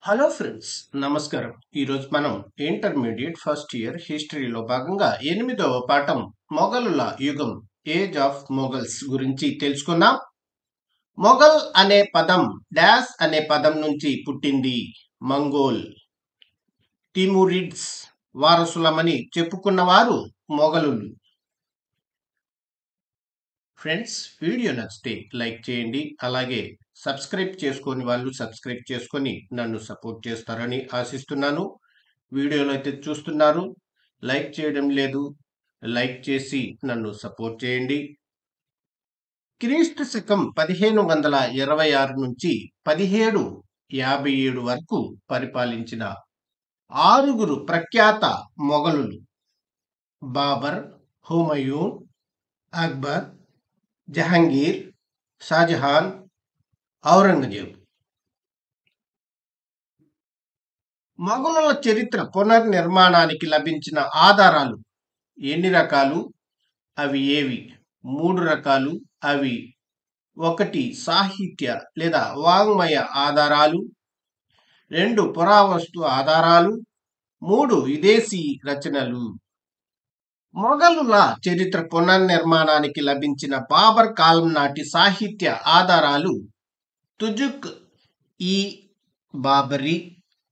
Hello friends, నమస్కారం. ఈరోజు మనం ఇంటర్మీడియట్ ఫస్ట్ ఇయర్ హిస్టరీలో భాగంగా 8వ పాఠం మొఘలుల యుగం ఏజ్ ఆఫ్ మొఘల్స్ గురించి తెలుసుకుందాం. మొఘల్ అనే పదం డాష్ అనే పదం నుంచి పుట్టింది. మంగోల్, తిమూరిడ్స్ వారసులమని చెప్పుకున్నవారు మొఘలులు. ఫ్రెండ్స్, వీడియో నచ్చితే లైక్ చేయండి. అలాగే సబ్స్క్రైబ్ చేసుకొని వాళ్ళు సబ్స్క్రైబ్ చేసుకొని నన్ను సపోర్ట్ చేస్తారని ఆశిస్తున్నాను. వీడియోలో అయితే చూస్తున్నారు, లైక్ చేయడం లేదు. లైక్ చేసి నన్ను సపోర్ట్ చేయండి. క్రీస్తు శకం 1526 నుంచి 1757 వరకు పరిపాలించిన 6 ప్రఖ్యాత మొఘలులు బాబర్, హుమయూన్, అక్బర్, జహంగీర్, షాజహాన్, ఔరంగజేబు. మొఘలుల చరిత్ర పునర్నిర్మాణానికి లభించిన ఆధారాలు ఎన్ని రకాలు? అవి ఏవి? 3 రకాలు. అవి: 1 సాహిత్య లేదా వాంగ్మయ ఆధారాలు, 2 పురావస్తు ఆధారాలు, 3 విదేశీ రచనలు. మొఘలుల చరిత్ర పునర్నిర్మాణానికి లభించిన బాబర్ కాలం నాటి సాహిత్య ఆధారాలు: తుజుక్ ఈ బాబరీ,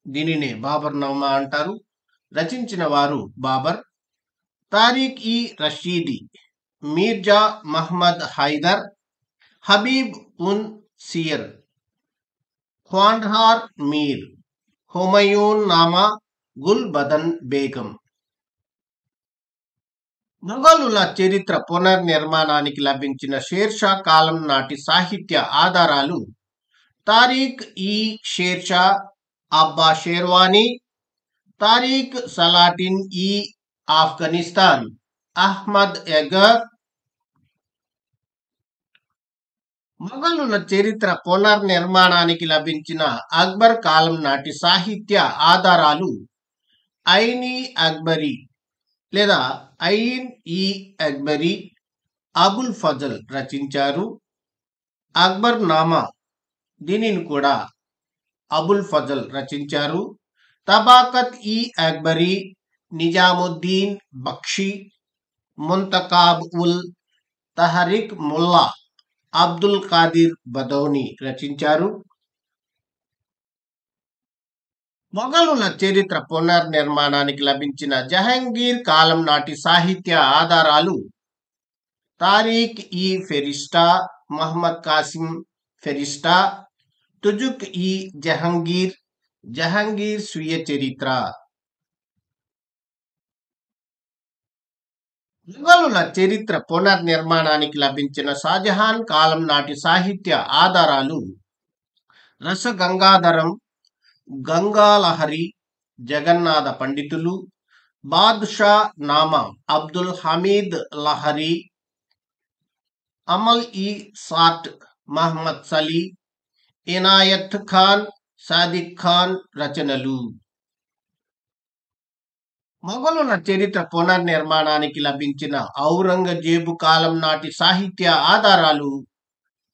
దీనినే బాబర్ నామా అంటారు, రచించిన వారు బాబర్. తారిక్ ఈ రషీది, మీర్జా మహ్మద్ హైదర్, హబీబ్ ఉన్ సియర్, ఖాండార్ మీర్, హుమయూన్ నామా, గుల్ బదన్ బేగం. మొఘలుల చరిత్ర పునర్నిర్మాణానికి లభించిన షేర్షా కాలం నాటి సాహిత్య ఆధారాలు: తారిక్ ఈ షేర్షా, అబ్బా షేర్వానీ, తారిక్ సలాటిన్ ఈ ఆఫ్ఘనిస్తాన్, అహ్మద్ ఎగర్. మొఘలుల చరిత్ర పునర్నిర్మాణానికి లభించిన అక్బర్ కాలం నాటి సాహిత్య ఆధారాలు: ఐనీ అక్బరీ లేదా ఐన్ ఈ అక్బరీ, అబుల్ ఫజల్ రచించారు. అక్బర్ నామా, దీనిని కూడా అబుల్ ఫజల్ రచించారు. తబాకత్ ఈ అక్బరీ, నిజాముద్దీన్ బక్షి, ముంతకాబ్ ఉల్ తహరిక్ ముల్లా అబ్దుల్ ఖాదిర్ బదౌని రచించారు. మొఘలుల చరిత్ర పునర్నిర్మాణానికి లభించిన జహంగీర్ కాలం నాటి సాహిత్య ఆధారాలు: తారిక్ ఈ ఫెరిస్టా, మహమ్మద్ కాసిం ఫెరిస్టా, తుజుక్ ఈ జహంగీర్, జహంగీర్ స్వీయ చరిత్ర. మొఘలుల చరిత్ర పునర్నిర్మాణానికి లభించిన షాజహాన్ కాలం నాటి సాహిత్య ఆధారాలు: రసగంగాధరం, గంగాలహరి, జగన్నాథ పండితులు, బాద్షా నామా అబ్దుల్ హమీద్ లహరి, అమల్ ఈ సాట్ మహమ్మద్ సలీ, ఇనాయత్ ఖాన్, సాదిక్ ఖాన్ రచనలు. మొఘలుల చరిత్ర పునర్నిర్మాణానికి లభించిన ఔరంగజేబు కాలం నాటి సాహిత్య ఆధారాలు: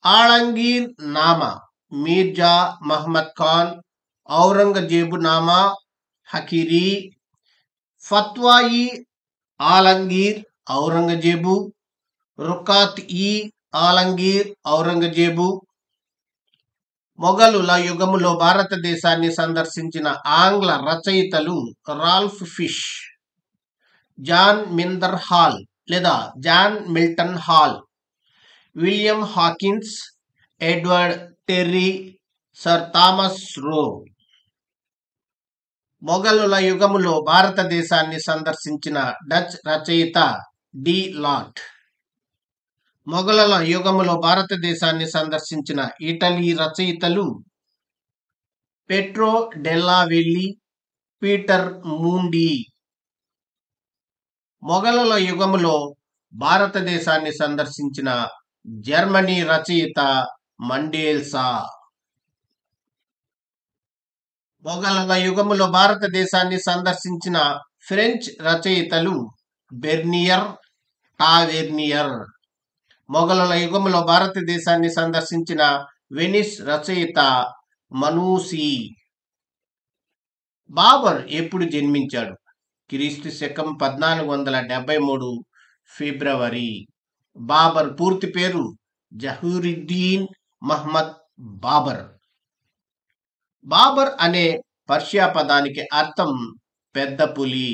ఆలంగీర్ నామా మీర్జా మహమ్మద్ ఖాన్, ఔరంగజేబు నామా హకీరీ, ఫత్వా ఈ ఆలంగీర్ ఔరంగజేబు, రుకాత్ ఈ ఆలంగీర్ ఔరంగజేబు. మొఘలుల యుగములో భారతదేశాన్ని సందర్శించిన ఆంగ్ల రచయితలు: Ralph Fitch, John Mildenhall లేదా John Milton Hall, William Hawkins, Edward Terry, sir Thomas Roe. మొఘలుల యుగములో భారతదేశాన్ని సందర్శించిన డచ్ రచయిత డి లాట్. మొఘలుల యుగములో భారతదేశాన్ని సందర్శించిన ఇటలీ రచయితలు: పెట్రో డెల్లా వెల్లి, పీటర్ మూండి. మొఘలుల యుగములో భారతదేశాన్ని సందర్శించిన జర్మనీ రచయిత మండేల్సా. మొఘలుల యుగములో భారతదేశాన్ని సందర్శించిన ఫ్రెంచ్ రచయితలు బెర్నియర్, టావెర్నియర్. మొఘలుల యుగములో భారతదేశాన్ని సందర్శించిన వెనిస్ రచయిత మనూసి. బాబర్ ఎప్పుడు జన్మించాడు? క్రీస్తు శకం 1473 ఫిబ్రవరి. బాబర్ పూర్తి పేరు జహూరుద్దీన్ మహ్మద్ బాబర్. బాబర్ అనే పర్షియా పదానికి అర్థం పెద్ద పులి.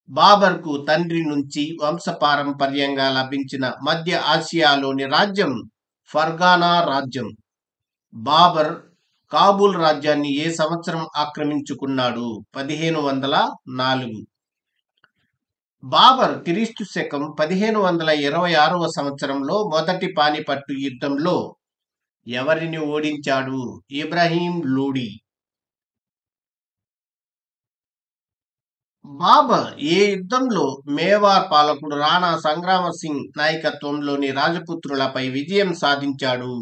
బాబర్కు తండ్రి నుంచి వంశపారంపర్యంగా లభించిన మధ్య ఆసియాలోని రాజ్యం ఫర్గానా రాజ్యం. బాబర్ కాబూల్ రాజ్యాన్ని ఏ సంవత్సరం ఆక్రమించుకున్నాడు? 1504. బాబర్ క్రీస్తు శకం 1526 సంవత్సరంలో మొదటి పానిపట్టు యుద్ధంలో ఎవరిని ఓడించాడు? ఇబ్రాహీం లోడి. బాబర్ ఏ యుద్ధంలో మేవార్ పాలకుడు రాణా సంగ్రామ సింగ్ నాయకత్వంలోని రాజపుత్రులపై విజయం సాధించాడు?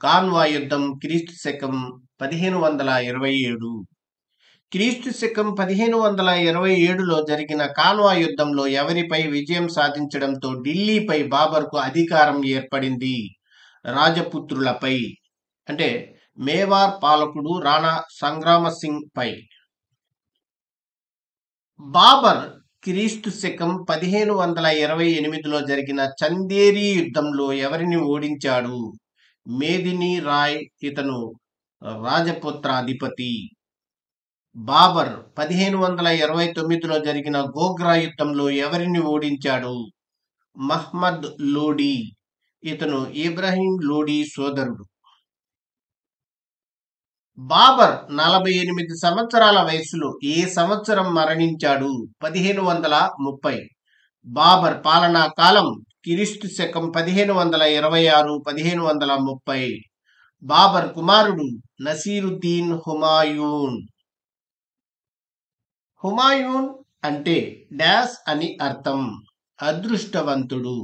కాన్వా యుద్ధం క్రీస్తు శకం 1527. క్రీస్తు శకం 1527లో జరిగిన కాన్వా యుద్ధంలో ఎవరిపై విజయం సాధించడంతో ఢిల్లీపై బాబర్కు అధికారం ఏర్పడింది? రాజపుత్రులపై, అంటే మేవార్ పాలకుడు రాణా సంగ్రామ సింగ్ పై. బాబర్ క్రీస్తు శకం 1528లో జరిగిన చందేరి యుద్ధంలో ఎవరిని ఓడించాడు? మేదిని రాయ్. ఇతను రాజపుత్రాధిపతి. బాబర్ 1529లో జరిగిన గోగ్రా యుద్ధంలో ఎవరిని ఓడించాడు? మహ్మద్ లోడి. ఇతను ఇబ్రాహీం లోడి సోదరుడు. బాబర్ 48 సంవత్సరాల వయసులో ఏ సంవత్సరం మరణించాడు? 1530. బాబర్ పాలనా కాలం క్రీస్తు శకం 1526-1530. బాబర్ కుమారుడు నసీరుద్దీన్ హుమాయూన్. హుమాయూన్ అంటే డాష్ అని అర్థం, అదృష్టవంతుడు.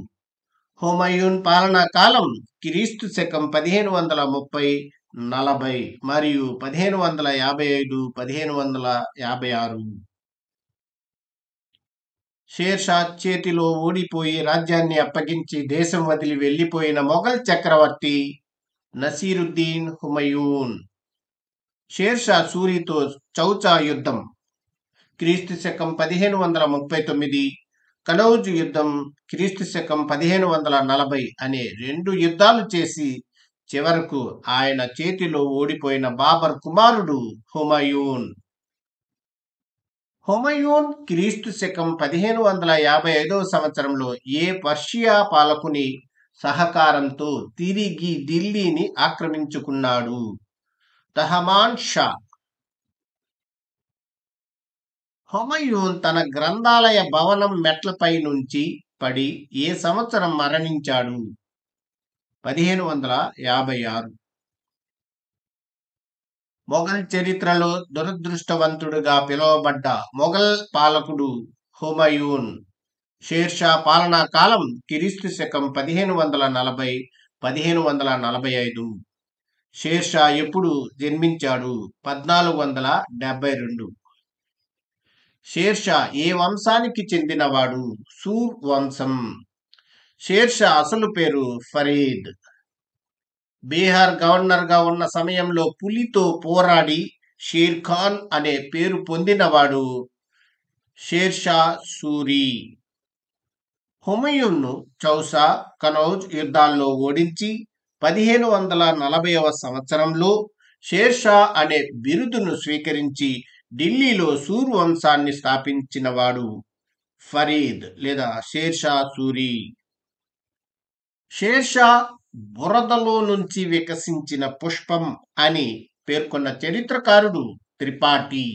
హుమాయూన్ పాలనా కాలం క్రీస్తు శకం 1530-40 మరియు 1555-1556. షేర్షా చేతిలో ఓడిపోయి రాజ్యాన్ని అప్పగించి దేశం వదిలి వెళ్లిపోయిన మొఘల్ చక్రవర్తి నసీరుద్దీన్ హుమయూన్. షేర్షా సూరితో చౌచా యుద్ధం క్రీస్తు శకం 1539, కనౌజ్ యుద్ధం క్రీస్తు శకం 1540 అనే 2 యుద్ధాలు చేసి చివరకు ఆయన చేతిలో ఓడిపోయిన బాబర్ కుమారుడు హుమయూన్. హుమయూన్ క్రీస్తు శకం 1555 సంవత్సరంలో ఏ పర్షియా పాలకుని సహకారంతో తిరిగి ఢిల్లీని ఆక్రమించుకున్నాడు? తహమాన్ షా. హుమయూన్ తన గ్రంథాలయ భవనం మెట్లపై నుంచి పడి ఏ సంవత్సరం మరణించాడు? 1556. మొఘల్ చరిత్రలో దురదృష్టవంతుడుగా పిలువబడ్డ మొఘల్ పాలకుడు హుమయూన్. షేర్షా పాలనా కాలం క్రీస్తు శకం 1540-1545. షేర్షా ఎప్పుడు జన్మించాడు? 1472. షేర్షా ఏ వంశానికి చెందినవాడు? సూర్ వంశం. షేర్షా అసలు పేరు ఫరీద్. బీహార్ గవర్నర్గా ఉన్న సమయంలో పులితో పోరాడి షేర్ ఖాన్ అనే పేరు పొందినవాడు షేర్షా సూరి. హుమయూన్ను చౌసా, కనౌజ్ యుద్ధాల్లో ఓడించి 1540వ సంవత్సరంలో షేర్షా అనే బిరుదును స్వీకరించి ఢిల్లీలో సూర్ వంశాన్ని స్థాపించినవాడు ఫరీద్ లేదా షేర్షా సూరి. షేర్షా బురదలో నుంచి వికసించిన పుష్పం అని పేర్కొన్న చరిత్రకారుడు త్రిపాఠి.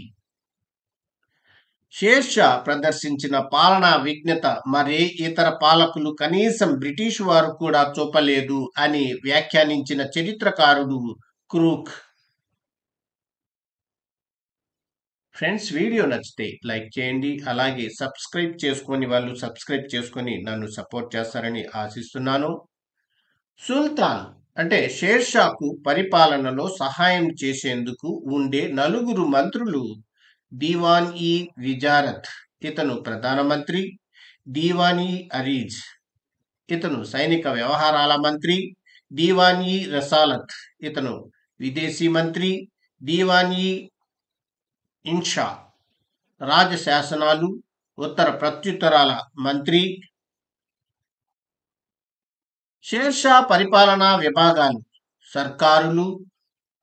షేర్షా ప్రదర్శించిన పాలనా విజ్ఞత మరే ఇతర పాలకులు కనీసం బ్రిటిష్ వారు కూడా చూపలేదు అని వ్యాఖ్యానించిన చరిత్రకారుడు క్రూక్. ఫ్రెండ్స్, వీడియో నచ్చితే లైక్ చేయండి, అలాగే సబ్స్క్రైబ్ చేసుకొని వాళ్ళు సబ్స్క్రైబ్ చేసుకొని నన్ను సపోర్ట్ చేస్తారని ఆశిస్తున్నాను. సుల్తాన్ అంటే షేర్షాకు పరిపాలనలో సహాయం చేసేందుకు ఉండే 4 మంత్రులు దీవాన్-ఈ విజారత్. ఇతను ప్రధానమంత్రి. దీవాన్-ఈ అరీజ్. ఇతను సైనిక వ్యవహారాల మంత్రి. దీవాన్-ఈ రసాలత్. ఇతను విదేశీ మంత్రి. దీవాన్-ఈ ఇన్షా రాజశాసనాలు, ఉత్తర ప్రత్యుత్తరాల మంత్రి. షేర్షా పరిపాలనా విభాగాలు: సర్కారులు,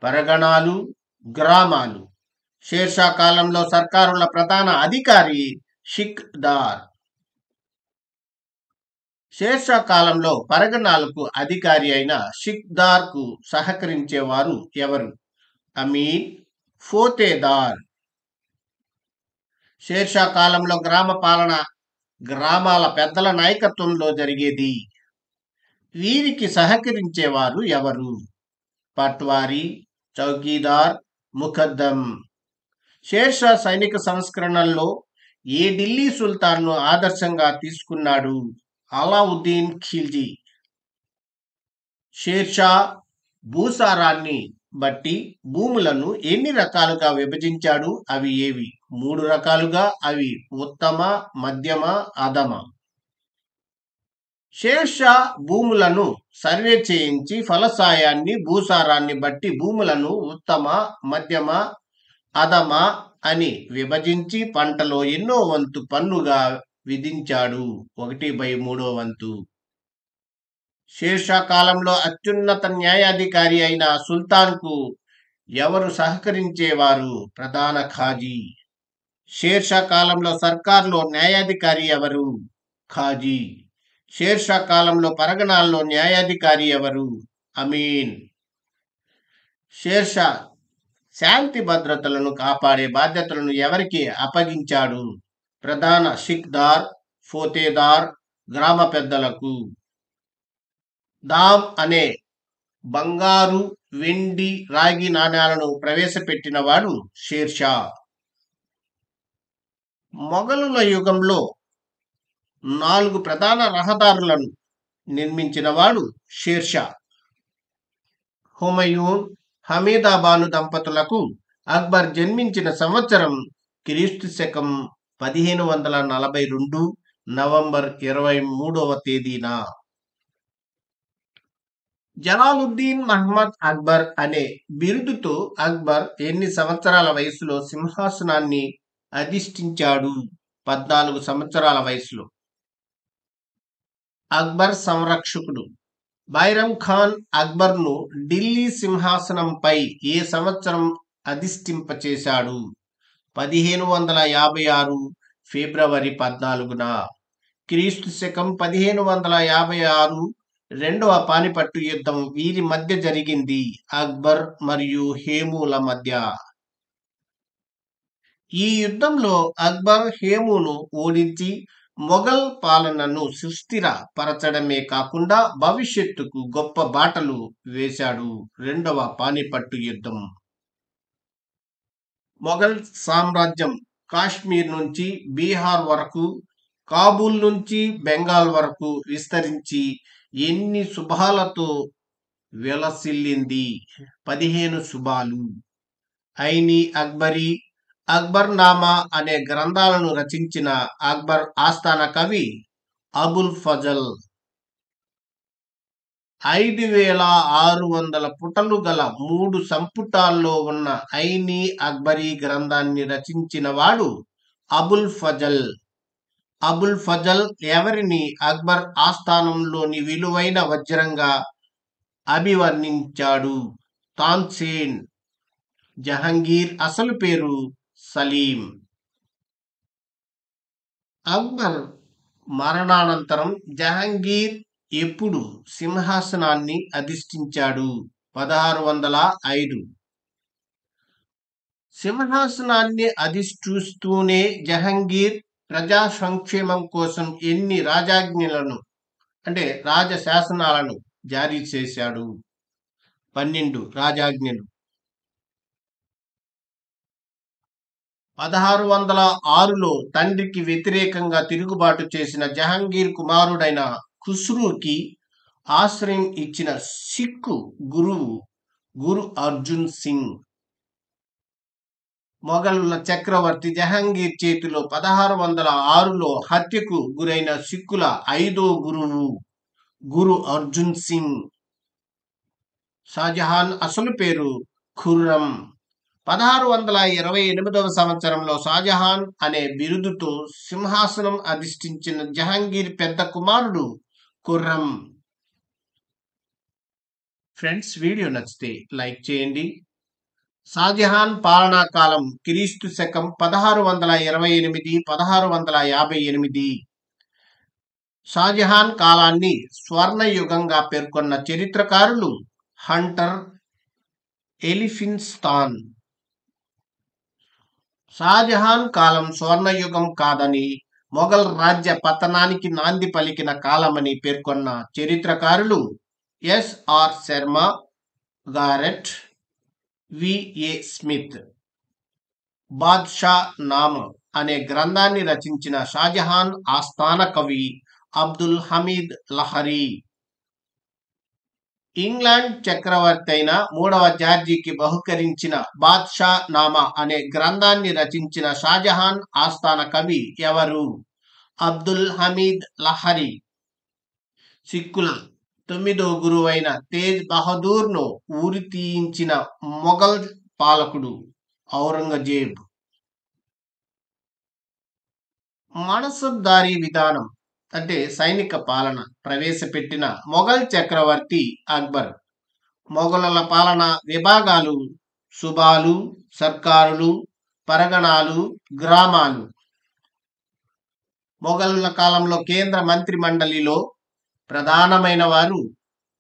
పరగణాలు, గ్రామాలు. షేర్షా కాలంలో సర్కారుల ప్రధాన అధికారి షిక్దార్. షేర్షా కాలంలో పరగణాలకు అధికారి అయిన షిక్దార్ కు సహకరించేవారు ఎవరు? అమీన్, ఫోతేదార్. షేర్షా కాలంలో గ్రామ పాలన గ్రామాల పెద్దల నాయకత్వంలో జరిగేది. వీరికి సహకరించేవారు ఎవరు? పట్వారీ, చౌకీదార్, ముఖద్దం. షేర్షా సైనిక సంస్కరణల్లో ఏ ఢిల్లీ సుల్తాన్ను ఆదర్శంగా తీసుకున్నాడు? అలావుద్దీన్ ఖిల్జీ. షేర్షా భూసారాన్ని బట్టి భూములను ఎన్ని రకాలుగా విభజించాడు? అవి ఏవి? 3 రకాలుగా. అవి ఉత్తమ, మధ్యమ, అధమ. షేర్షా భూములను సర్వే చేయించి ఫలసాయాన్ని, భూసారాన్ని బట్టి భూములను ఉత్తమ, మధ్యమ, అధమ అని విభజించి పంటలో ఎన్నో వంతు పన్నుగా విధించాడు? 1/3 వంతు. షేర్షా కాలంలో అత్యున్నత న్యాయాధికారి అయిన సుల్తాన్కు ఎవరు సహకరించేవారు? ప్రధాన ఖాజీ. షేర్షా కాలంలో సర్కార్లో న్యాయాధికారి ఎవరు? ఖాజీ. షేర్షా కాలంలో పరగణాల్లో న్యాయాధికారి ఎవరు? అమీన్. షేర్షా శాంతి భద్రతలను కాపాడే బాధ్యతలను ఎవరికి అప్పగించాడు? ప్రధాన షిక్దార్, ఫోతేదార్, గ్రామ పెద్దలకు. దామ్ అనే బంగారు, వెండి, రాగి నాణ్యాలను ప్రవేశపెట్టినవాడు షేర్షా. మొఘలుల యుగంలో 4 ప్రధాన రహదారులను నిర్మించినవాడు షేర్షా. హుమయూన్, హమీదా బాను దంపతులకు అక్బర్ జన్మించిన సంవత్సరం క్రీస్తు శకం 1542 నవంబర్ 23వ తేదీన. జలాలుద్దీన్ మహమ్మద్ అక్బర్ అనే బిరుదుతో అక్బర్ ఎన్ని సంవత్సరాల వయసులో సింహాసనాన్ని అధిష్ఠించాడు? 14 సంవత్సరాల వయసులో. అక్బర్ సంరక్షకుడు బైరం ఖాన్ అక్బర్ను ఢిల్లీ సింహాసనంపై ఏ సంవత్సరం అధిష్ఠింపచేశాడు? 1556 ఫిబ్రవరి 14న. క్రీస్తు శకం 1556 రెండవ పానిపట్టు యుద్ధం వీరి మధ్య జరిగింది. అక్బర్ మరియు హేముల మధ్య. ఈ యుద్ధంలో అక్బర్ హేమును ఓడించి మొఘల్ పాలనను సుస్థిర పరచడమే కాకుండా భవిష్యత్తుకు గొప్ప బాటలు వేశాడు. రెండవ పానిపట్టు యుద్ధం. మొఘల్ సామ్రాజ్యం కాశ్మీర్ నుంచి బీహార్ వరకు, కాబూల్ నుంచి బెంగాల్ వరకు విస్తరించి ఎన్ని శుభాలతో వెలసిల్లింది? 15 శుభాలు. ఐని అక్బరీ, అక్బర్ నామా అనే గ్రంథాలను రచించిన అక్బర్ ఆస్థాన కవి అబుల్ ఫజల్. 5600 పుటలు గల 3 సంపుటాల్లో ఉన్న ఐని అక్బరీ గ్రంథాన్ని రచించిన వాడు అబుల్ ఫజల్. అబుల్ ఫజల్ ఎవరిని అక్బర్ ఆస్థానంలోని విలువైన వజ్రంగా అభివర్ణించాడు? తాన్సేన్. జహంగీర్ అసలు పేరు సలీం. అక్బర్ మరణానంతరం జహంగీర్ ఎప్పుడు సింహాసనాన్ని అధిష్ఠించాడు? 1605. సింహాసనాన్ని అధిష్ఠిస్తూనే జహంగీర్ ప్రజా సంక్షేమం కోసం ఎన్ని రాజాజ్ఞలను రాజశాసనాలను జారీ చేశాడు? 12 రాజాజ్ఞలు. 1606లో తండ్రికి వ్యతిరేకంగా తిరుగుబాటు చేసిన జహంగీర్ కుమారుడైన ఖుస్రూకి ఆశ్రయం ఇచ్చిన సిక్కు గురువు గురు అర్జున్ సింగ్. మొఘలుల చక్రవర్తి జహంగీర్ చేతిలో 1606లో హత్యకు గురైన సిక్కుల 5వ గురువు గురు అర్జున్ సింగ్. షాజహాన్ అసలు పేరు ఖుర్రం. 1628వ సంవత్సరంలో షాజహాన్ అనే బిరుదుతో సింహాసనం అధిష్ఠించిన జహాంగీర్ పెద్ద కుమారుడు ఖుర్రం. ఫ్రెండ్స్, వీడియో నచ్చితే లైక్ చేయండి. షాజహాన్ పాలనా కాలం క్రీస్తు శకం 1628-1658. షాజహాన్ కాలాన్ని స్వర్ణయుగంగా పేర్కొన్న చరిత్రకారులు హంటర్, ఎలిఫిన్స్టాన్. షాజహాన్ కాలం స్వర్ణయుగం కాదని, మొఘల్ రాజ్య పతనానికి నాంది పలికిన కాలమని పేర్కొన్న చరిత్రకారులు ఎస్.ఆర్. శర్మ, గారెట్, వి.ఏ. స్మిత్. బాద్షా నామా అనే గ్రంథాన్ని రచించిన షాజహాన్ ఆస్థాన కవి అబ్దుల్ హమీద్ లహరి. ఇంగ్లాండ్ చక్రవర్తి అయిన 3వ జార్జీకి బహుకరించిన బాద్షా నామా అనే గ్రంథాన్ని రచించిన షాజహాన్ ఆస్థాన కవి ఎవరు? అబ్దుల్ హమీద్ లహరి. సిక్కుల 9వ గురువైన తేజ్ బహదూర్ను ఊరి తీయించిన మొఘల్ పాలకుడు ఔరంగజేబ్. మనసబ్దారీ విధానం అంటే సైనిక పాలన ప్రవేశపెట్టిన మొఘల్ చక్రవర్తి అక్బర్. మొఘలుల పాలన విభాగాలు సుబాలు, సర్కారులు, పరగణాలు, గ్రామాలు. మొఘలుల కాలంలో కేంద్ర మంత్రి మండలిలో ప్రధానమైన వారు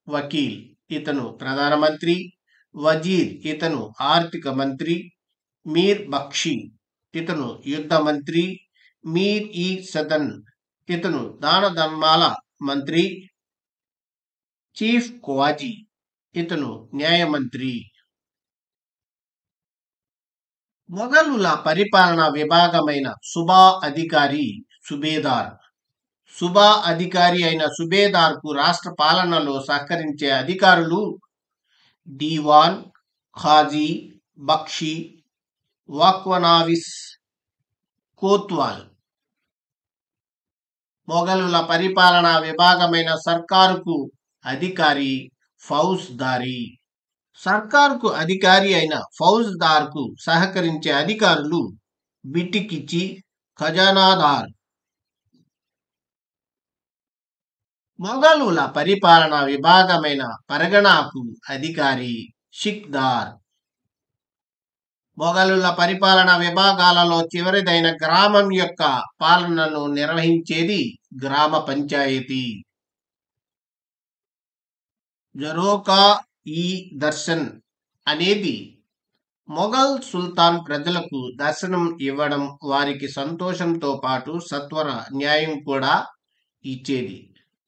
వకీల్, ఇతను ప్రధానమంత్రి. వజీర్, ఇతను ఆర్థిక మంత్రి. మీర్ బక్షి, ఇతను యుద్ధ మంత్రి. మీర్ ఈ సదన్, ఇతను దాన ధర్మాల మంత్రి. చీఫ్ ఖవాజీ, ఇతను న్యాయమంత్రి. మొఘలుల పరిపాలనా విభాగమైన సుబా అధికారి సుబేదార్. సుబా అధికారి అయిన సుబేదార్కు రాష్ట్ర పాలనలో సహకరించే అధికారులు దీవాన్, ఖాజీ, బక్షి, వాక్వనావిస్, కోత్వాల్. మొఘలుల పరిపాలనా విభాగమైన సర్కారుకు అధికారి ఫౌజ్దారీ. సర్కారుకు అధికారి అయిన ఫౌజ్దార్కు సహకరించే అధికారులు బిటికిచి, ఖజానాదార్. మొఘలుల పరిపాలనా విభాగమైన పరగణాకు అధికారి షిక్దార్. మొఘలుల పరిపాలనా విభాగాలలో చివరిదైన గ్రామం యొక్క పాలనను నిర్వహించేది గ్రామ పంచాయతీ. జరోకా ఈ దర్శన్ అనేది మొఘల్ సుల్తాన్ ప్రజలకు దర్శనం ఇవ్వడం, వారికి సంతోషంతో పాటు సత్వర న్యాయం కూడా ఇచ్చేది.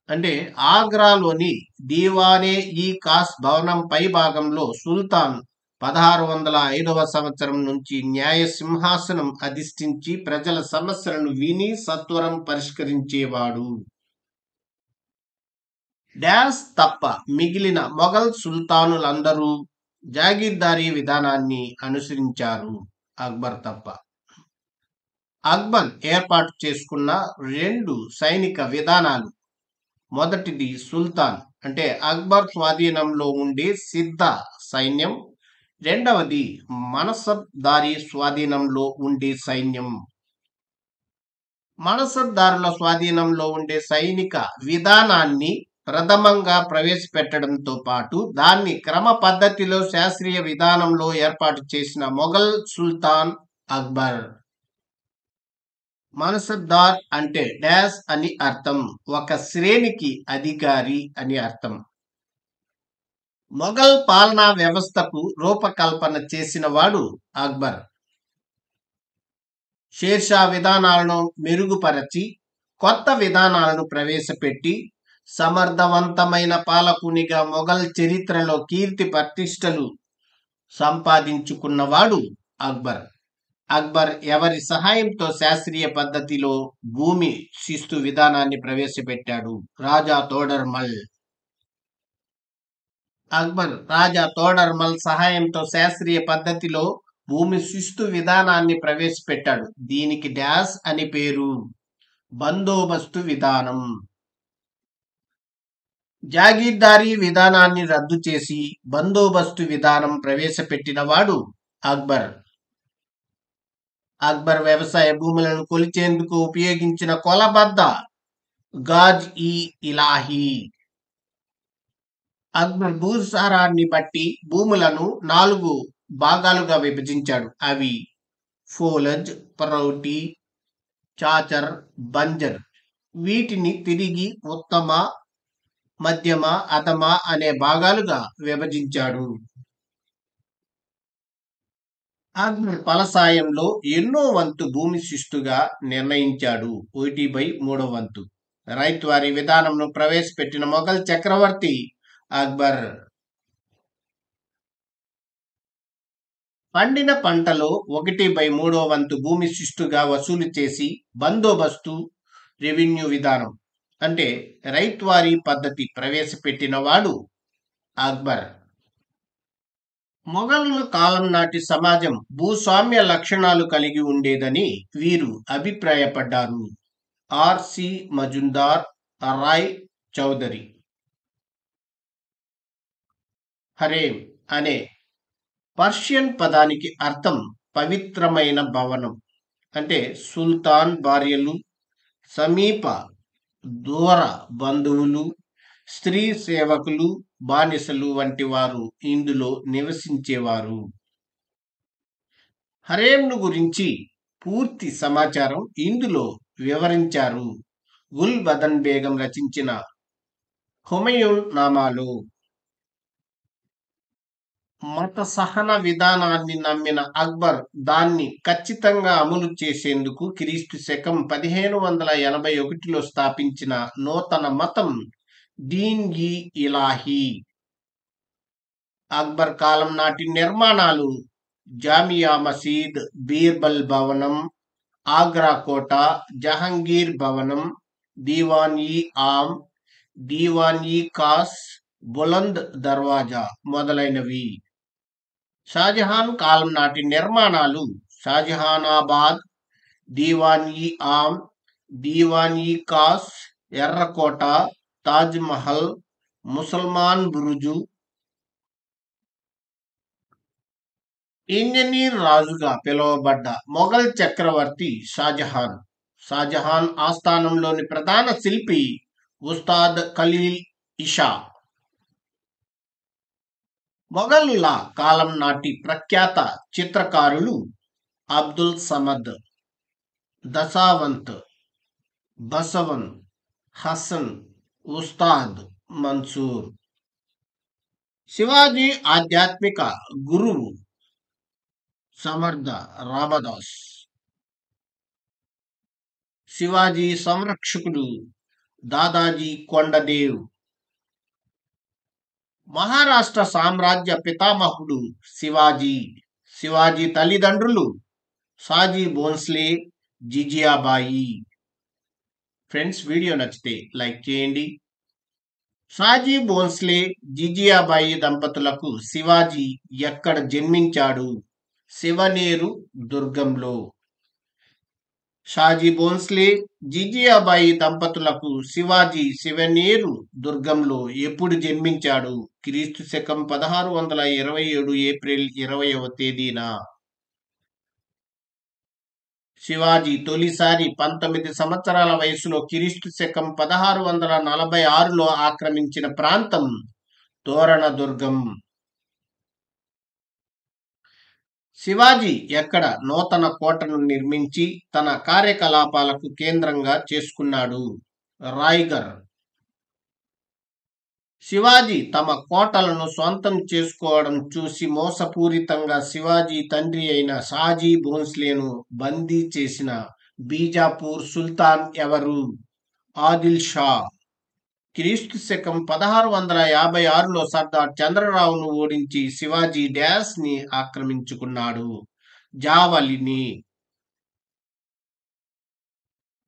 అంటే ఆగ్రాలోని దీవానే ఈ కాస్ భవనం పై భాగంలో సుల్తాన్ 1605వ సంవత్సరం నుంచి న్యాయ సింహాసనం అధిష్ఠించి ప్రజల సమస్యలను విని సత్వరం పరిష్కరించేవాడు. డాష్ తప్ప మిగిలిన మొఘల్ సుల్తానులందరూ జాగీర్దారీ విధానాన్ని అనుసరించారు, అక్బర్ తప్ప. అక్బర్ ఏర్పాటు చేసుకున్న 2 సైనిక విధానాలు. మొదటిది సుల్తాన్ అంటే అక్బర్ స్వాధీనంలో ఉండే సిద్ధ సైన్యం. రెండవది మనసబ్దారీ స్వాధీనంలో ఉండే సైన్యం. మనసబ్దారుల స్వాధీనంలో ఉండే సైనిక విధానాన్ని ప్రథమంగా ప్రవేశపెట్టడంతో పాటు దాన్ని క్రమ పద్ధతిలో శాస్త్రీయ విధానంలో ఏర్పాటు చేసిన మొఘల్ సుల్తాన్ అక్బర్. మనసబ్దార్ అంటే డాష్ అని అర్థం, ఒక శ్రేణికి అధికారి అని అర్థం. మొఘల్ పాలనా వ్యవస్థకు రూపకల్పన చేసిన వాడు అక్బర్. షేర్షా విధానాలను మెరుగుపరచి కొత్త విధానాలను ప్రవేశపెట్టి సమర్థవంతమైన పాలకునిగా మొఘల్ చరిత్రలో కీర్తి ప్రతిష్టలు సంపాదించుకున్నవాడు అక్బర్. అక్బర్ ఎవరి సహాయంతో శాస్త్రీయ పద్ధతిలో భూమి శిస్తు విధానాన్ని ప్రవేశపెట్టాడు? రాజా తోడర్మల్. అక్బర్ రాజా తోడర్మల్ సహాయంతో శాస్త్రీయ పద్ధతిలో భూమి శిస్తు విధానాన్ని ప్రవేశపెట్టాడు. దీనికి డాష్ అని పేరు, బందోబస్తు విధానం. జాగీర్దారీ విధానాన్ని రద్దు చేసి బందోబస్తు విధానం ప్రవేశపెట్టిన వాడు అక్బర్ అక్బర్ వ్యవసాయ భూములను కొలిచేందుకు ఉపయోగించిన కొలబద్ద గాజ్-ఇ-ఇలాహీ. అక్బర్ భూసారాన్ని బట్టి భూములను 4 భాగాలుగా విభజించాడు. అవి ఫోలజ్, పరౌటి, చాచర్, బంజర్. వీటిని తిరిగి ఉత్తమ, మధ్యమ, అధమ అనే భాగాలుగా విభజించాడు. అక్బర్ ఫలసాయంలో ఎన్నో వంతు భూమి శిస్తుగా నిర్ణయించాడు. 1/3 వంతు. రైతువారీ విధానంను ప్రవేశపెట్టిన మొఘల్ చక్రవర్తి అక్బర్. పండిన పంటలో 1/3 వంతు భూమి శిస్తుగా వసూలు చేసి బందోబస్తు రెవెన్యూ విధానం అంటే రైతువారీ పద్ధతి ప్రవేశపెట్టిన వాడు అక్బర్. మొఘలుల కాలం నాటి సమాజం భూస్వామ్య లక్షణాలు కలిగి ఉండేదని వీరు అభిప్రాయపడ్డారు. ఆర్.సి. మజుందార్, రాయ్ చౌదరి. హరేం అనే పర్షియన్ పదానికి అర్థం పవిత్రమైన భవనం. అంటే సుల్తాన్ భార్యలు, సమీప దూర బంధువులు, స్త్రీ సేవకులు, బానిసలు వంటి వారు ఇందులో నివసించేవారు. హరేంను గురించి పూర్తి సమాచారం ఇందులో వివరించారు గుల్ బదన్ బేగం రచించిన హుమయూన్ నామాలో. మత సహన విధానాన్ని నమ్మిన అక్బర్ దాన్ని ఖచ్చితంగా అమలు చేసేందుకు క్రీస్తు శకం 1581లో స్థాపించిన నూతన మతం దీన్-ఇ-ఇలాహీ. అక్బర్ కాలం నాటి నిర్మాణాలు జామియా మసీద్, బీర్బల్ భవనం, ఆగ్రా కోట, జహంగీర్ భవనం, దీవాన్-ఇ-ఆమ్, దీవాన్-ఇ-ఖాస్, బులంద్ దర్వాజా మొదలైనవి. షాజహాన్ కాలం నాటి నిర్మాణాలు షాజహానాబాద్, దీవాన్-ఇ-ఆమ్, దీవాన్-ఇ-ఖాస్, ఎర్రకోట, తాజ్ మహల్, ముసల్మాన్ బురుజు. ఇంజనీర్ రాజుగా పిలువబడ్డ మొఘల్ చక్రవర్తి షాజహాన్. షాజహాన్ ఆస్థానంలోని ప్రధాన శిల్పి ఉస్తాద్ ఖలీల్ ఇషా. మొఘలుల కాలం నాటి ప్రఖ్యాత చిత్రకారులు అబ్దుల్ సమద్, దశావంత్, బసవన్, హసన్, ఉస్తాద్ మన్సూర్. శివాజీ ఆధ్యాత్మిక గురువు సమర్థ రామదాస్. శివాజీ సంరక్షకుడు దాదాజీ కొండదేవ్. మహారాష్ట్ర సామ్రాజ్య పితామహుడు శివాజీ. శివాజీ తల్లిదండ్రులు షాజీ భోంస్లే, జిజియాబాయి. ఫ్రెండ్స్, వీడియో నచ్చితే లైక్ చేయండి. షాజీ భోంస్లే, జిజియాబాయి దంపతులకు శివాజీ ఎక్కడ జన్మించాడు? శివనేరు దుర్గంలో. షాజీ భోంస్లే, జిజియాబాయి దంపతులకు శివాజీ శివనేరు దుర్గంలో ఎప్పుడు జన్మించాడు? క్రీస్తు శకం 1627 ఏప్రిల్ 20వ తేదీన. శివాజీ తొలిసారి 19 సంవత్సరాల వయసులో క్రీస్తు శకం 1646లో ఆక్రమించిన ప్రాంతం తోరణ దుర్గం. శివాజీ ఎక్కడ నూతన కోటను నిర్మించి తన కార్యకలాపాలకు కేంద్రంగా చేసుకున్నాడు? రాయ్గర్. శివాజీ తమ కోటలను సొంతం చేసుకోవడం చూసి మోసపూరితంగా శివాజీ తండ్రి అయిన షాజీ భోంస్లేను బందీ చేసిన బీజాపూర్ సుల్తాన్ ఎవరు? ఆదిల్ షా. క్రీస్తు శకం 1656లో సర్దార్ చంద్రరావును ఓడించి శివాజీ డ్యాష్ ని ఆక్రమించుకున్నాడు? జావలిని.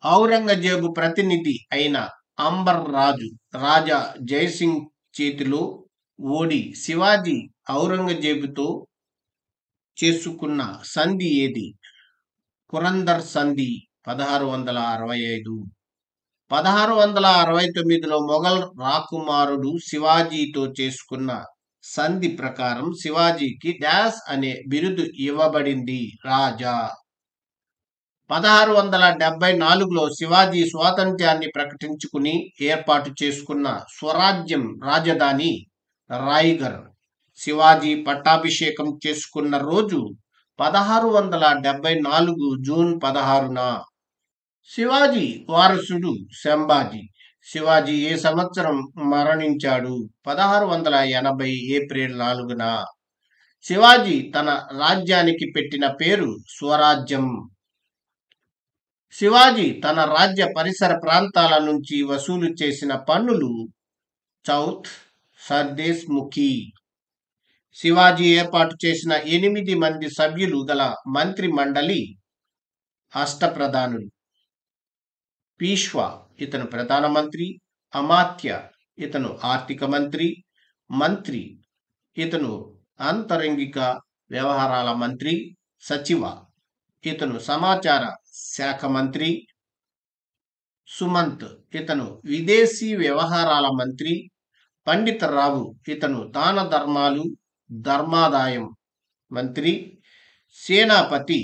ఔరంగజేబు ప్రతినిధి అయిన అంబర్ రాజు రాజా జయసింగ్ చేతిలో ఓడి శివాజీ ఔరంగజేబుతో చేసుకున్న సంధి ఏది? పురందర్ సంధి 1665. 1669లో మొఘల్ రాకుమారుడు శివాజీతో చేసుకున్న సంధి ప్రకారం శివాజీకి డాష్ అనే బిరుదు ఇవ్వబడింది, రాజా. 1674లో శివాజీ స్వాతంత్ర్యాన్ని ప్రకటించుకుని ఏర్పాటు చేసుకున్న స్వరాజ్యం రాజధాని రాయ్గర్. శివాజీ పట్టాభిషేకం చేసుకున్న రోజు 1674 జూన్ 16న. శివాజీ వారసుడు సంభాజీ. శివాజీ ఏ సంవత్సరం మరణించాడు? 1680 ఏప్రిల్ 4న. శివాజీ తన రాజ్యానికి పెట్టిన పేరు స్వరాజ్యం. శివాజీ తన రాజ్య పరిసర ప్రాంతాల నుంచి వసూలు చేసిన పన్నులు చౌత్, సర్దేశ్ ముఖి. శివాజీ ఏర్పాటు చేసిన 8 మంది సభ్యులు గల మంత్రి మండలి అష్టప్రధానులు. పీష్వా, ఇతను ప్రధానమంత్రి. అమాత్య, ఇతను ఆర్థిక మంత్రి. మంత్రి, ఇతను అంతరంగిక వ్యవహారాల మంత్రి. సచివ, ఇతను సమాచార శాఖ మంత్రి. సుమంత్, ఇతను విదేశీ వ్యవహారాల మంత్రి. పండితరావు, ఇతను దాన ధర్మాలు ధర్మాదాయం మంత్రి. సేనాపతి,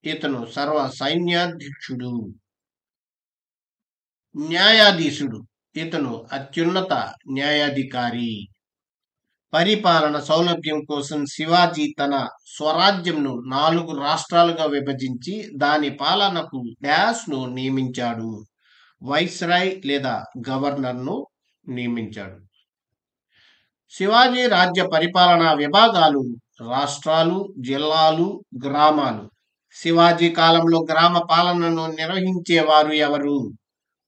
ఇతను సర్వ సైన్యాధ్యక్షుడు. న్యాయాధీశుడు, ఇతను అత్యున్నత న్యాయాధికారి. పరిపాలన సౌలభ్యం కోసం శివాజీ తన స్వరాజ్యంను 4 రాష్ట్రాలుగా విభజించి దాని పాలనకు డాష్ను నియమించాడు. వైస్రాయ్ లేదా గవర్నర్ను నియమించాడు. శివాజీ రాజ్య పరిపాలనా విభాగాలు రాష్ట్రాలు, జిల్లాలు, గ్రామాలు. శివాజీ కాలంలో గ్రామ పాలనను నిర్వహించేవారు ఎవరు?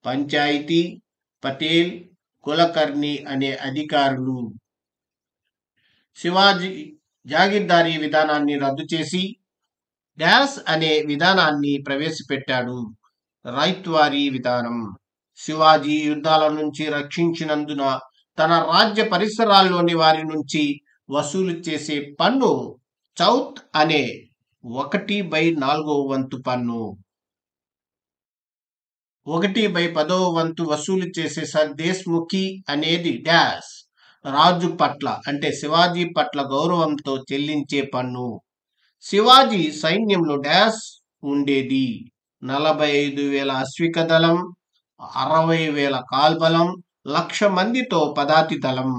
పంచాయతీ, పటేల్, కులకర్ణి అనే అధికారులు. శివాజీ జాగీర్దారీ విధానాన్ని రద్దు చేసి డాష్ అనే విధానాన్ని ప్రవేశపెట్టాడు, రైత్వారీ విధానం. శివాజీ యుద్ధాల నుంచి రక్షించినందున తన రాజ్య పరిసరాల్లోని వారి నుంచి వసూలు చేసే పన్ను చౌత్ అనే 1/4వ వంతు పన్ను. 1/10వ వంతు వసూలు చేసే సర్దేశ్ ముఖి అనేది డాష్ రాజు పట్ల అంటే శివాజీ పట్ల గౌరవంతో చెల్లించే పన్ను. శివాజీ సైన్యంలో డాష్ ఉండేది 45,000 అశ్విక దళం, 60,000 కాల్బలం, 1,00,000 మందితో పదాతి దళం.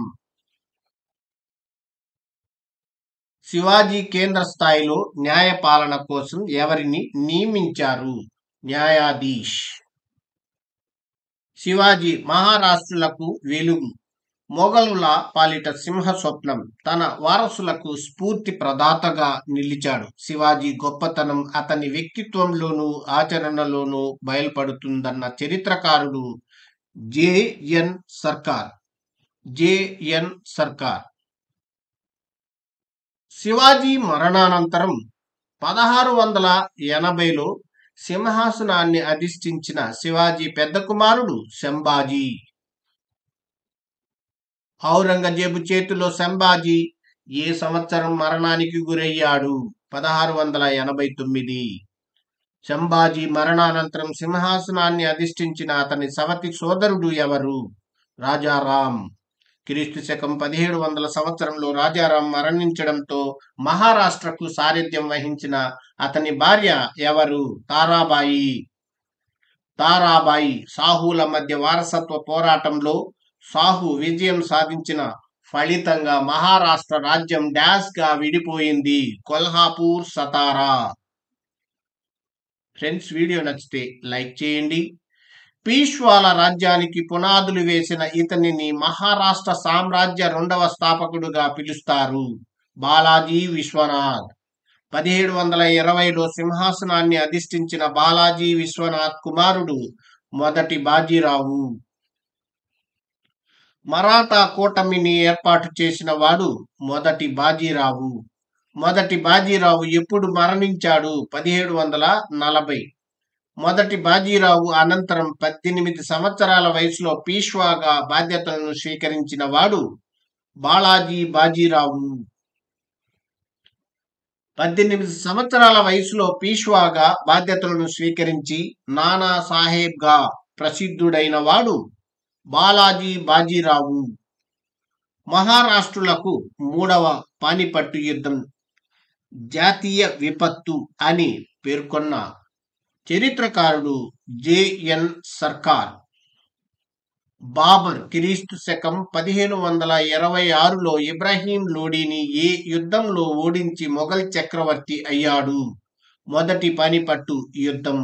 శివాజీ కేంద్ర స్థాయిలో న్యాయపాలన కోసం ఎవరిని నియమించారు? న్యాయాధీష్. శివాజీ మహారాష్ట్రులకు వెలుగు, మొఘలుల పాలిట సింహ స్వప్నం, తన వారసులకు స్ఫూర్తి ప్రదాతగా నిలిచాడు. శివాజీ గొప్పతనం అతని వ్యక్తిత్వంలోనూ ఆచరణలోనూ బయలుపడుతుందన్న చరిత్రకారుడు జెఎన్ సర్కార్. శివాజీ మరణానంతరం 1680లో సింహాసనాన్ని అధిష్ఠించిన శివాజీ పెద్ద కుమారుడు సంభాజీ. ఔరంగజేబు చేతిలో సంభాజీ ఏ సంవత్సరం మరణానికి గురయ్యాడు? 1689. సంభాజీ మరణానంతరం సింహాసనాన్ని అధిష్ఠించిన అతని సవతి సోదరుడు ఎవరు? రాజారాం. క్రీస్తు శకం 1700 సంవత్సరంలో రాజారాం మరణించడంతో మహారాష్ట్రకు సారథ్యం వహించిన అతని భార్య ఎవరు? తారాబాయి. సాహుల మధ్య వారసత్వ పోరాటంలో సాహు విజయం సాధించిన ఫలితంగా మహారాష్ట్ర రాజ్యం డాష్ గా విడిపోయింది, కొల్హాపూర్, సతారా. ఫ్రెండ్స్, వీడియో నచ్చితే లైక్ చేయండి. పీష్వాల రాజ్యానికి పునాదులు వేసిన ఇతనిని మహారాష్ట్ర సామ్రాజ్య 2వ స్థాపకుడుగా పిలుస్తారు, బాలాజీ విశ్వనాథ్. 1720లో సింహాసనాన్ని అధిష్ఠించిన బాలాజీ విశ్వనాథ్ కుమారుడు మొదటి బాజీరావు. మరాఠా కూటమిని ఏర్పాటు చేసిన వాడు మొదటి బాజీరావు. మొదటి బాజీరావు ఎప్పుడు మరణించాడు? 1740. మొదటి బాజీరావు అనంతరం 18 సంవత్సరాల వయసులో పీష్వాగా బాధ్యతలను స్వీకరించిన వాడు బాలాజీ బాజీరావు. 18 సంవత్సరాల వయసులో పీష్వాగా బాధ్యతలను స్వీకరించి నానా సాహెబ్గా ప్రసిద్ధుడైన వాడు బాలాజీ బాజీరావు. మహారాష్ట్రులకు మూడవ పానిపట్టు యుద్ధం జాతీయ విపత్తు అని పేర్కొన్న చరిత్రకారుడు జెఎన్ సర్కార్. బాబర్ క్రీస్తు శకం 1526లో ఇబ్రాహీం లోడీని ఏ యుద్ధంలో ఓడించి మొఘల్ చక్రవర్తి అయ్యాడు? మొదటి పానిపట్టు యుద్ధం.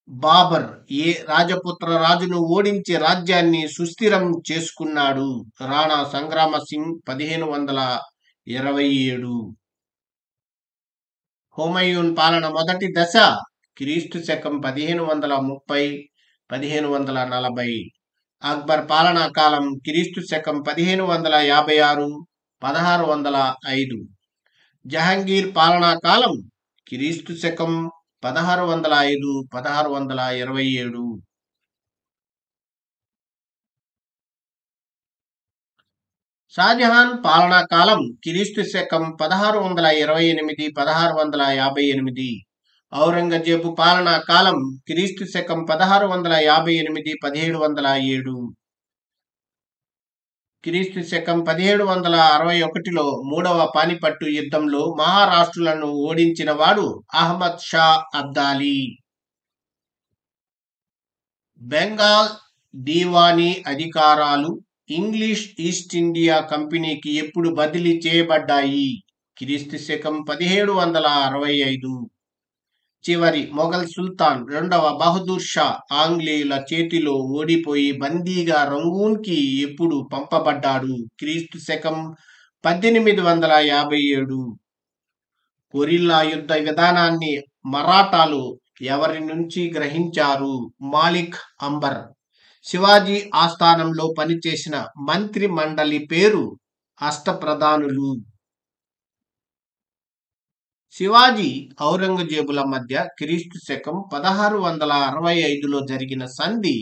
బాబర్ ఏ రాజపుత్ర రాజును ఓడించి రాజ్యాన్ని సుస్థిరం చేసుకున్నాడు? రాణా సంగ్రామ సింగ్ 1527. హుమయూన్ పాలన మొదటి దశ క్రీస్తు శకం 1530-1540. అక్బర్ పాలనా కాలం క్రీస్తు శకం 1556-1605. జహంగీర్ పాలనా కాలం క్రీస్తు శకం 1605-1627. షాజహాన్ పాలనా కాలం క్రీస్తు శకం 1628-1658. ఔరంగజేబు పాలనా కాలం క్రీస్తు శకం 1658-1707. క్రీస్తు శకం 1761లో మూడవ పానిపట్టు యుద్ధంలో మహారాష్ట్రులను ఓడించిన వాడు అహ్మద్ షా అబ్దాలీ. బెంగాల్ దీవానీ అధికారాలు ఇంగ్లీష్ ఈస్ట్ ఇండియా కంపెనీకి ఎప్పుడు బదిలీ చేయబడ్డాయి? క్రీస్తు శకం 1765. చివరి మొఘల్ సుల్తాన్ రెండవ బహదూర్ షా ఆంగ్లేయుల చేతిలో ఓడిపోయి బందీగా రంగూన్కి ఎప్పుడు పంపబడ్డాడు? క్రీస్తు శకం 1857. కొరిల్లా యుద్ధ విధానాన్ని మరాఠాలు ఎవరి నుంచి గ్రహించారు? మాలిక్ అంబర్. శివాజీ ఆస్థానంలో పనిచేసిన మంత్రి మండలి పేరు అష్టప్రధానులు. శివాజీ ఔరంగజేబుల మధ్య క్రీస్తు శకం 1665లో జరిగిన సంధి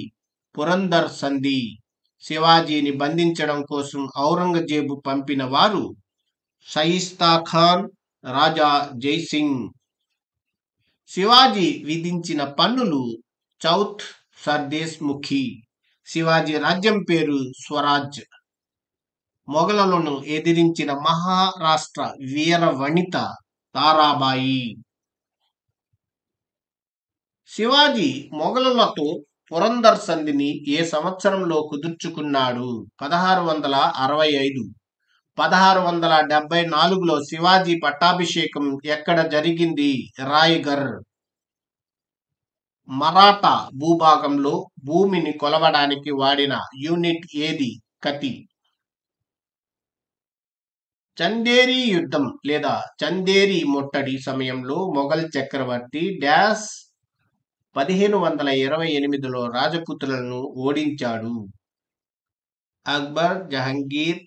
పురందర్ సంధి. శివాజీని బంధించడం కోసం ఔరంగజేబు పంపిన వారు షయిస్తా ఖాన్, రాజా జైసింగ్. శివాజీ విధించిన పన్నులు చౌత్ సర్దేశ్ ముఖి. శివాజీ రాజ్యం పేరు స్వరాజ్. మొఘలులను ఎదిరించిన మహారాష్ట్ర వీర వనిత తారాబాయి. శివాజీ మొఘలులతో పురందర్ సంధిని ఏ సంవత్సరంలో కుదుర్చుకున్నాడు? 1665. 1674లో శివాజీ పట్టాభిషేకం ఎక్కడ జరిగింది? రాయ్గర్. మరాఠా భూభాగంలో భూమిని కొలవడానికి వాడిన యూనిట్ ఏది? కతి. చందేరి యుద్ధం లేదా చందేరి ముట్టడి సమయంలో మొఘల్ చక్రవర్తి డాష్ 1528లో రాజపుత్రులను ఓడించాడు? అక్బర్, జహంగీర్,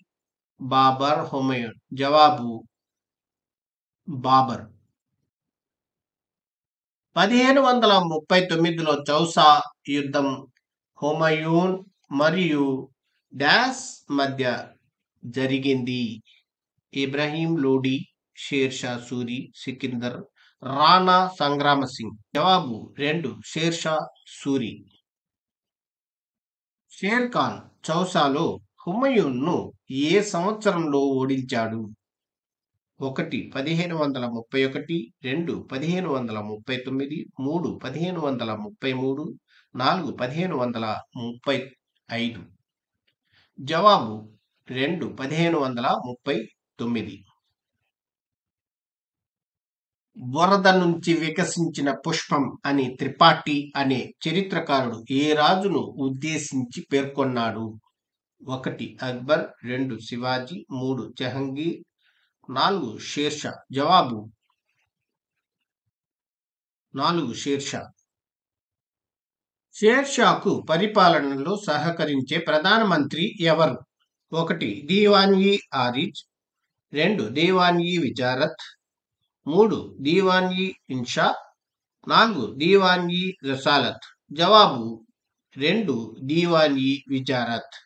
బాబర్, హుమయూన్. జవాబు బాబర్. 1539లో చౌసా యుద్ధం హుమయూన్ మరియు డాష్ మధ్య జరిగింది? ఇబ్రాహీం లోడి, షేర్ షా సూరి, సికిందర్, రాణా సంగ్రామ సింగ్. జవాబు 2 షేర్ షా సూరి. షేర్ ఖాన్ చౌసాలో హుమయూన్ను ఏ సంవత్సరంలో ఓడించాడు? 1 1531, 2 1539, 3 1533, 4 1535. జవాబు 2 1539. వరద నుంచి వికసించిన పుష్పం అని త్రిపాఠి అనే చరిత్రకారుడు ఏ రాజును ఉద్దేశించి పేర్కొన్నాడు? 1 అక్బర్, 2 శివాజీ, 3 జహంగీర్, 4 షేర్షా. జవాబు 4 షేర్షా. షేర్షాకు పరిపాలనలో సహకరించే ప్రధానమంత్రి ఎవరు? 1 దీవాన్-ఈ ఆరిజ్, 2 దీవాన్-ఈ విజారత్, 3 దీవాన్-ఈ ఇన్షా, 4 దీవాన్-ఈ రసాలత్. జవాబు 2 దీవాన్-ఈ విజారత్.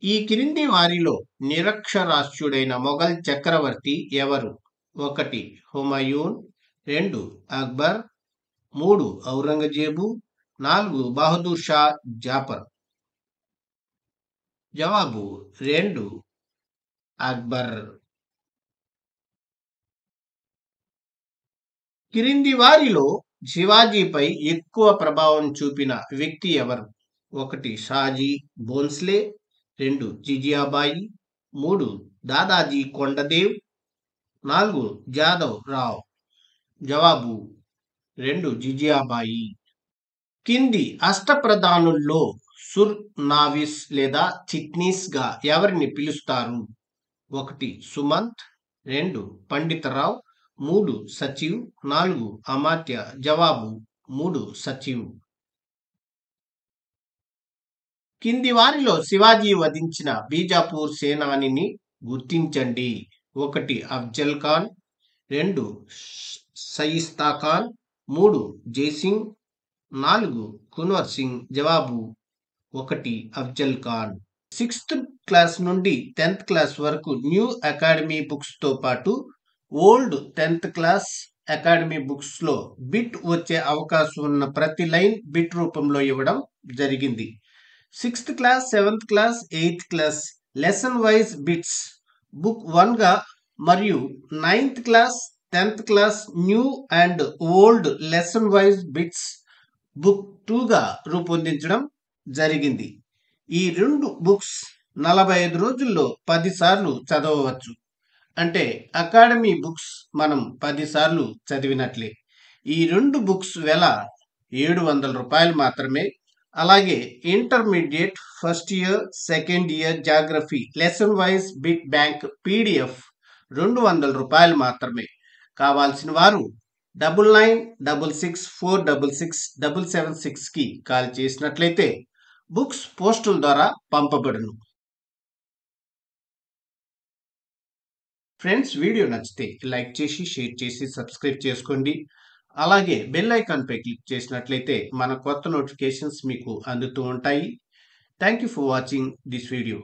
ఈ క్రింది వారిలో నిరక్షరాస్యుడైన మొఘల్ చక్రవర్తి ఎవరు? 1 హుమయూన్, 2 అక్బర్, 3 ఔరంగజేబు, 4 బహదూర్ షా జాఫర్. జవాబు 2 అక్బర్. క్రింది వారిలో శివాజీపై ఎక్కువ ప్రభావం చూపిన వ్యక్తి ఎవరు? 1 షాజీ భోన్స్లే, 2 జిజియాబాయి, 3 దాదాజీ కొండదేవ్, 4 జాదవ్ రావ్. జవాబు 2 జిజియాబాయి. కింది అష్టప్రధానుల్లో సుర్ నావిస్ లేదా చిట్నీస్ గా ఎవరిని పిలుస్తారు? 1 సుమంత్, 2 పండితరావు, 3 సచివ్, 4 అమాత్య. జవాబు 3 సచివ్. కింది వారిలో శివాజీ వధించిన బీజాపూర్ సేనానిని గుర్తించండి. 1 అఫ్జల్ ఖాన్, 2 షయిస్తా ఖాన్, 3 జైసింగ్, 4 కున్వర్ సింగ్. జవాబు 1 అఫ్జల్ ఖాన్. 6th క్లాస్ నుండి 10th క్లాస్ వరకు న్యూ అకాడమీ బుక్స్ తో పాటు old 10th class academy books లో బిట్ వచ్చే అవకాశం ఉన్న ప్రతి లైన్ బిట్ రూపంలో ఇవ్వడం జరిగింది. 6th class, 7th class, 8th class lesson wise bits book 1 గా మరియు 9th class, 10th class new and old lesson wise bits book 2 గా రూపొందించడం జరిగింది. ఈ 2 బుక్స్ 45 రోజుల్లో 10 సార్లు చదవవచ్చు. అంటే అకాడమీ బుక్స్ మనం 10 సార్లు చదివినట్లే. ఈ 2 బుక్స్ వెల 700 రూపాయలు మాత్రమే. అలాగే intermediate first year, second year geography lesson wise bit bank PDF 200 రూపాయలు మాత్రమే. కావాల్సిన వారు 9966466776 కి కాల్ చేసినట్లయితే బుక్స్ పోస్టుల ద్వారా పంపబడును. ఫ్రెండ్స్, వీడియో నచ్చితే లైక్ చేసి, షేర్ చేసి, సబ్స్క్రైబ్ చేసుకోండి. అలాగే బెల్ ఐకాన్ పై క్లిక్ చేసినట్లయితే మన కొత్త నోటిఫికేషన్స్ మీకు అందుతూ ఉంటాయి. Thank you for watching this video.